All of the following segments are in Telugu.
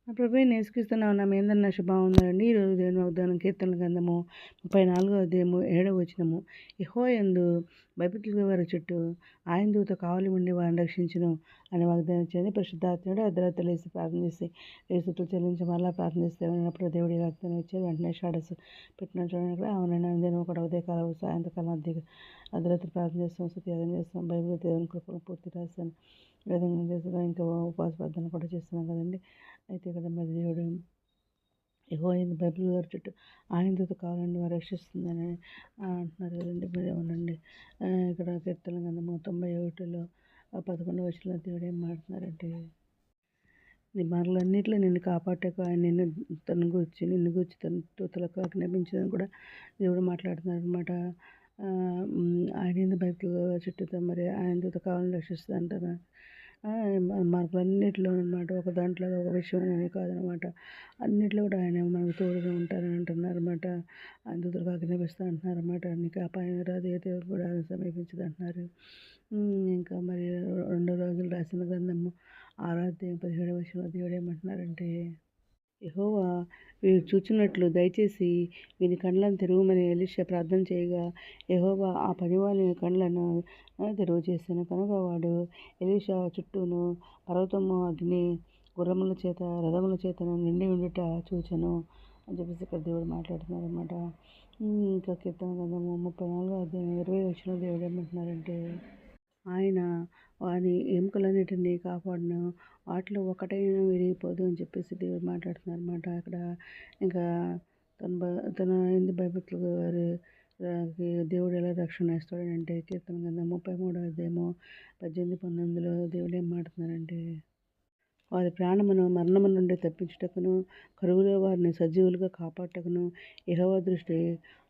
నా ప్రభువైన యేసుక్రీస్తు నామమున మీ అందరి శుభవందనాలండి. ఈరోజు దేవుని వాగ్దానం కీర్తనల గ్రంథము 34వ అధ్యాయము 7వ వచనము. యెహోవాయందు భయభక్తులు వారి చుట్టూ ఆయన దూత కావలి ఉండి వారిని రక్షించును అని వాగ్దానం ఇచ్చింది. పరిశుద్ధాత్ముడు అర్ధరాత్రి లేసి ప్రార్థన చేసి యేసుతో చెల్లించి మరలా ప్రార్థన చేస్తే విన్నప్పుడు దేవుడి వాగ్దానం ఇచ్చారు. వెంటనే షాడస్ పెట్టిన చూడండి. అవునండి, నేను కూడా ఉదయకాలం సాయంత్రకాలం అర్ధరాత్రి ప్రార్థన చేస్తాం, స్తుతియాగం చేస్తాం, బైబిల్ దేవుని కృపను పూర్తి రాస్తాను, విధంగా చేస్తున్నాం, ఇంకా ఉపవాస ప్రార్థన కూడా చేస్తున్నాం కదండి. అయితే ఇక్కడ మరి దేవుడు యెహోవా బైబిల్ గారి చుట్టూ ఆయన దూత కావాలండి వారు రక్షిస్తుందని అంటున్నారు కదండి. మరి అవునండి, ఇక్కడ కీర్తన గ్రంథము 91లో 11వ వచనంలో దేవుడు ఏం మాట్లాడుతున్నారంటే, నీ మార్గలన్నిటిలో నిన్ను కాపాడటకు ఆయన నిన్ను గూర్చి తన దూతలకు ఆజ్ఞాపించిందని కూడా దేవుడు మాట్లాడుతున్నారు అనమాట. ఆయన బైబిల్ చుట్టూ మరి ఆయన దూత కావాలని రక్షిస్తుంది అంటారు. మార్పులన్నింటిలో అనమాట, ఒక దాంట్లో ఒక విషయం అనేది కాదనమాట, అన్నింటిలో కూడా ఆయన మనకు తోడుగా ఉంటారని అంటున్నారు అనమాట. ఆయన దూతలకు ఆజ్ఞాపిస్తూ అంటున్నారు అనమాట. నీకు అపాయం రాదు, ఏ దేవుడు కూడా సమీపించదు అంటున్నారు. ఇంకా మరి 2 రోజులు రాసిన గ్రంథము 6వ అధ్యాయం 17వ వచనంలో దేవుడు ఏమంటున్నారంటే, యెహోవా వీరు చూచున్నట్లు దయచేసి వీని కళ్ళను తెరవమని ఎలీషా ప్రార్థన చేయగా యెహోవా ఆ పనివాని కళ్ళను తెరువ చేశాను. కనుక వాడు ఎలీషా చుట్టూను పర్వతము అగ్ని గుర్రముల చేత రథముల చేతను నిండి ఉండుట చూచెను అని చెప్పేసి ఇక్కడ దేవుడు మాట్లాడుతున్నారు అనమాట. ఇంకా కీర్తన గ్రంథము 34వ అధ్యాయం 20వ వచనంలో దేవుడు ఏమంటున్నారంటే, ఆయన వాని ఎముకలన్నిటినీ కాపాడును, వాటిలో ఒకటైనా విరిగిపోదు అని చెప్పేసి దేవుడు మాట్లాడుతున్నారు అనమాట. అక్కడ ఇంకా తన భయభక్తులు వారి దేవుడు ఎలా రక్షణ ఇస్తాడంటే, కీర్తన గ్రంథం 33వ అధ్యాయము 18, 19లో దేవుడు ఏం మాట్లాడుతున్నారంటే, వారి ప్రాణమును మరణము నుండి తప్పించుటకును కరువులో వారిని సజీవులుగా కాపాడటకును యెహోవా దృష్టి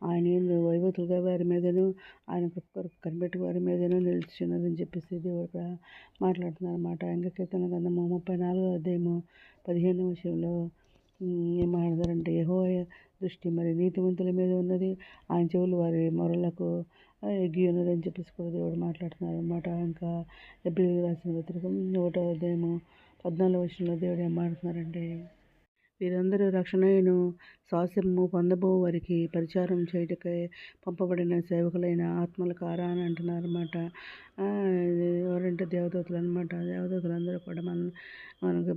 ఆయన యందు భయభక్తులుగా వారి మీదను ఆయన కృప కనిపెట్టి వారి మీదను నిలిచినదని చెప్పేసి దేవుడు ఇక్కడ మాట్లాడుతున్నారు అన్నమాట. ఇంకా కీర్తన గ్రంథము 34వ అధ్యాయము 15వ వచనంలో ఏం మాట్లాడతారంటే, యెహోవా దృష్టి మరి నీతిమంతుల మీద ఉన్నది, ఆయన చెవులు వారి మొరలకు ఎగ్గి ఉన్నది అని చెప్పేసి కూడా దేవుడు మాట్లాడుతున్నారు అన్నమాట. ఇంకా ఎబ్రిల్ రాసిన పత్రిక 1వ అధ్యాయము 14వ వచనంలో దేవుడు ఏం మాట్లాడుతున్నారంటే, వీరందరూ రక్షణను స్వాస్యము పొందబో వారికి పరిచారం చేయుటకై పంపబడిన సేవకులైన ఆత్మల కారా అని అంటున్నారు అన్నమాట. ఎవరంటే దేవదూతలు అనమాట. దేవదూతలందరూ కూడా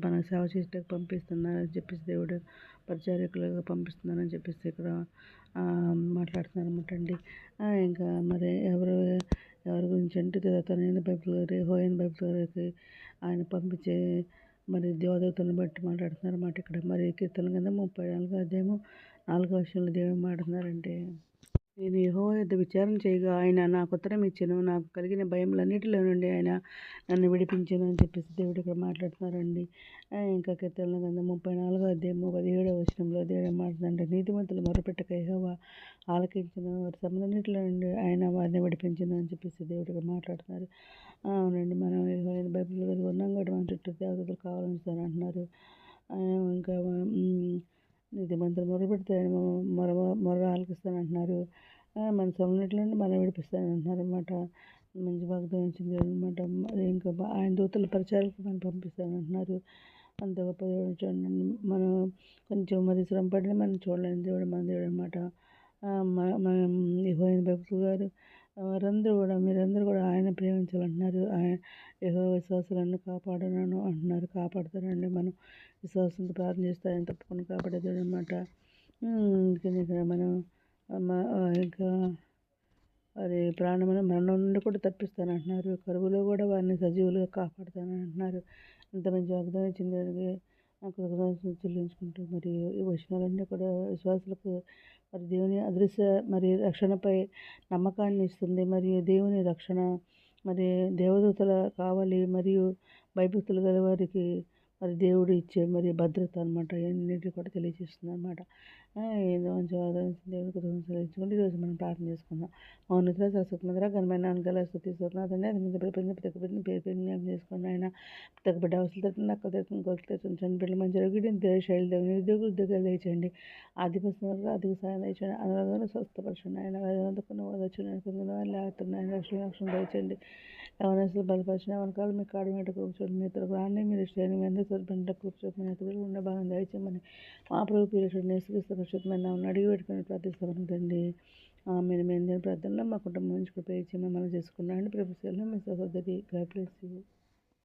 మన సేవ చేసేటకు పంపిస్తున్నారని చెప్పేసి దేవుడు పరిచారకులుగా పంపిస్తున్నారని చెప్పేసి ఇక్కడ మాట్లాడుతున్నారు అనమాట అండి. ఇంకా మరి ఎవరి గురించి అంటే తన బైబిల్ యెహోవా బైబిల్ గారికి ఆయన పంపించే మరి దేవదూతలను బట్టి మాట్లాడుతున్నారు అన్నమాట. ఇక్కడ మరి కీర్తన కింద 34వ అధ్యాయము 4వ వచనంలో దేవుడు మాట్లాడుతున్నారంటే, నేను యెహోవా యొద్ద విచారణ చేయగా ఆయన నాకు ఉత్తరం ఇచ్చెను, నాకు కలిగిన భయములన్నిటిలో నుండి ఆయన నన్ను విడిపించెను అని చెప్పేసి దేవుడు ఇక్కడ మాట్లాడుతున్నారండి. ఇంకా కీర్తనల గ్రంథం 34వ అధ్యాయము 17వ వచనంలో దేవుడు మాట్లాడుతుందంటే, నీతిమంతులు మొరపెట్టక యెహోవా ఆలకించెను, వారి శ్రమలన్నిటిలో నుండి ఆయన వారిని విడిపించెను అని చెప్పేసి దేవుడు ఇక్కడ మాట్లాడుతున్నారు. అవునండి, మనం బైబిల్ కలిగి ఉన్నాం కాబట్టి మన చుట్టూ దేవతలు కావాలని సార్ అంటున్నారు. ఇంకా నీతిమంతులు మొరపెడితే ఆయన మొర ఆలకిస్తానంటున్నారు. మన శ్రమలన్నిటి నుండి మనం విడిపిస్తానంటున్నారు అనమాట. మంచి వాగ్దానం ఇచ్చింది అనమాట. ఇంకా ఆయన దూతల పరిచారకు మనం పంపిస్తానంటున్నారు. అంత గొప్ప దేవుడు చూడండి. మనం కొంచెం మరి శ్రమ పడిన మనం చూడలేని దేవుడు మన దేవుడు అనమాట. మనం యెహోవా భక్తులు గారు మీరందరూ కూడా ఆయన ప్రేమించాలంటున్నారు. యెహోవా విశ్వాసాలను కాపాడను అంటున్నారు. కాపాడుతారండి. మనం విశ్వాసంతో ప్రార్థన చేస్తే ఆయన తప్పకుండా కాపాడే దేవుడు అనమాట. ఇక్కడ మనం ఇంకా వారి ప్రాణమును మరణం నుండి కూడా తప్పిస్తానంటున్నారు. కరువులో కూడా వారిని సజీవులుగా కాపాడుతానంటున్నారు. ఇంత మంచి వాగ్దానం ఇచ్చింది నాకు కృతజ్ఞతలు చెల్లించుకుంటూ మరి ఈ వచనాలన్నీ కూడా విశ్వాసులకు మరి దేవుని అదృశ్య మరి రక్షణపై నమ్మకాన్ని ఇస్తుంది. మరియు దేవుని రక్షణ మరి దేవదూతల కావాలి మరియు భయభక్తులు గల వారికి మరి దేవుడు ఇచ్చే మరి భద్రత అనమాట. అన్నిటి కూడా తెలియజేస్తుంది అనమాట. ఏదో మంచి వాగ్దానం దేవుడికి కృతజ్ఞతలు ఇచ్చుకుంటే ఈరోజు మనం ప్రార్థన చేసుకుందాం. మౌనతుల సరస్వతుల ఘనమైన నాన్నగల స్థుతి స్తోత్రాలు అది మీద ప్రతి బిడ్డని పేరు జ్ఞాపకం చేసుకోండి. ఆయన ప్రతి బిడ్డ అవసరం తరపున నక్క తరపున గొప్ప తెచ్చిన బిడ్డలు మంచి రొగిడిని శైలి దేవుని ఉద్యోగాలు తెచ్చండి. ఆధిపత్యంగా అధిక సాయం తెచ్చండి. అనురాగాన్ని స్వస్థపరచండి. ఆయన అందుకున్న లేకపోతున్నాయి రక్షణ తెచ్చండి. ఎవరైనా బలపరిచిన వెనకాల మీ కాడు మీద కూర్చోండి. మీ ఇతర ప్రాణాన్ని మీరు శ్రేణి మీద హస్బెండ్లకు కృపచూపమని అతడు ఉన్న భాగం దయచేయమని మా ప్రభు పీరియడ్ నేసుక్రీస్తు పరిశుద్ధమైన నామమున అడిగి పెట్టుకుని ప్రార్థిస్తామని తండ్రి. ఆమెను మేము దేని ప్రార్థనలో మా కుటుంబం నుంచి కృప ఇచ్చి మమ్మల్ని చేసుకున్నాను. ప్రభు సెలవు మీ సహోదరి. God bless you.